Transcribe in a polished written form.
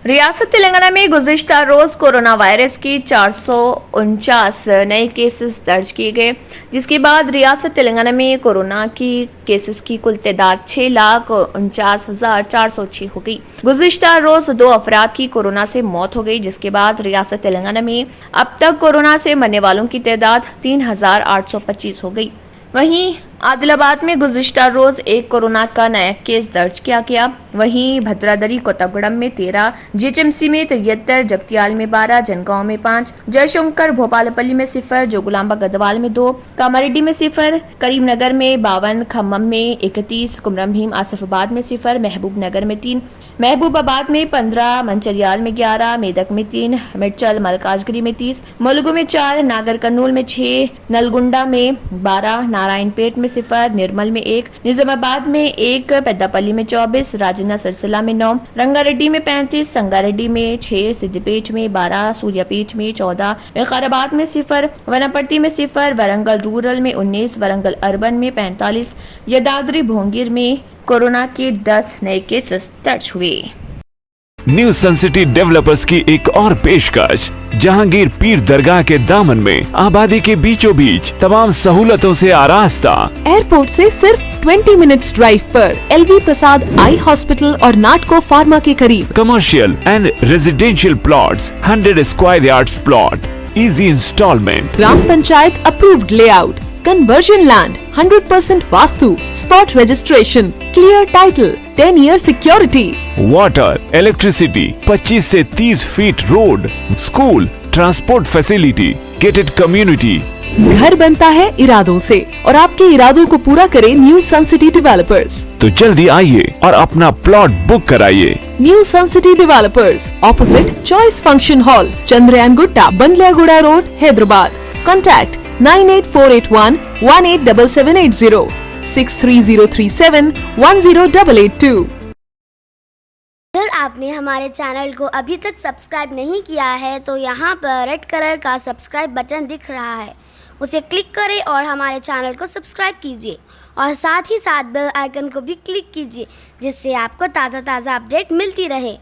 रियासत तेलंगाना में गुज़िश्ता रोज corona virus की 449 नए केसेस दर्ज किए गए, जिसके बाद रियासत तेलंगाना में कोरोना की केसेस की कुल तादाद 6,49,406 हो गई। गुज़िश्ता रोज 2 अफराद की कोरोना से मौत हो गई, जिसके बाद रियासत तेलंगाना में अब तक कोरोना से मरने वालों की तादाद 3,825 हो गई। वहीं आदिलाबाद में गुज़िश्ता रोज एक कोरोना का नया केस दर्ज किया गया। वहीं भद्रादरी, कोत्तागुड़म में 13, जीएचएमसी में 73, जगतियाल में 12, जनगांव में 5, जयशंकर भोपालपल्ली में 0, जोगुलांबा गदवाल में 2, कामारेड्डी में 0, करीमनगर में 52, खम्मम में 31, कुमरम भीम आसिफाबाद में 0, महबूबनगर में 3, महबूबाबाद में 15, मंचरियाल में 11, मेदक में 3, मिर्चल मलकाजगिरी में 30, मुलुगु में 4, नागर कर्नूल में 6, नलगुंडा में 12, नारायणपेट में 0, निर्मल में 1, निजामाबाद में 1, पेद्दापल्ली में 24, राजन्ना सिरसिला में 9, रंगारेड्डी में 35, संगारेड्डी में 6, सिद्दिपेट में 12, सूर्यापेट में 14, विकाराबाद में 0, वनापट्टी में 0, वरंगल रूरल में 19, वरंगल अर्बन में 45, यदाद्री भोंगिर में कोरोना के 10 नए केसेस दर्ज हुए। न्यू सन सिटी डेवलपर्स की एक और पेशकश, जहांगीर पीर दरगाह के दामन में आबादी के बीचों बीच तमाम सहूलतों से आरास्ता, एयरपोर्ट से सिर्फ 20 मिनट्स ड्राइव पर LV प्रसाद आई हॉस्पिटल और नाटको फार्मा के करीब। Commercial and residential plots, 100 square yards plot, easy installment, ग्राम panchayat approved layout, conversion land, 100% vastu, spot registration, clear title, 10 year security, water, electricity, 25 से 30 feet road, school, transport facility, gated community. घर बनता है इरादों से और आपके इरादों को पूरा करे न्यू सन सिटी डेवलपर्स। तो जल्दी आइए और अपना प्लॉट बुक कराइए। New sun city developers, opposite choice function hall, Chandrayan Gutta, Bandlaguda road, Hyderabad. Contact 9848118780, 63037108882। अगर आपने हमारे चैनल को अभी तक सब्सक्राइब नहीं किया है तो यहाँ पर रेड कलर का सब्सक्राइब बटन दिख रहा है, उसे क्लिक करें और हमारे चैनल को सब्सक्राइब कीजिए और साथ ही साथ बेल आइकन को भी क्लिक कीजिए, जिससे आपको ताज़ा अपडेट मिलती रहे।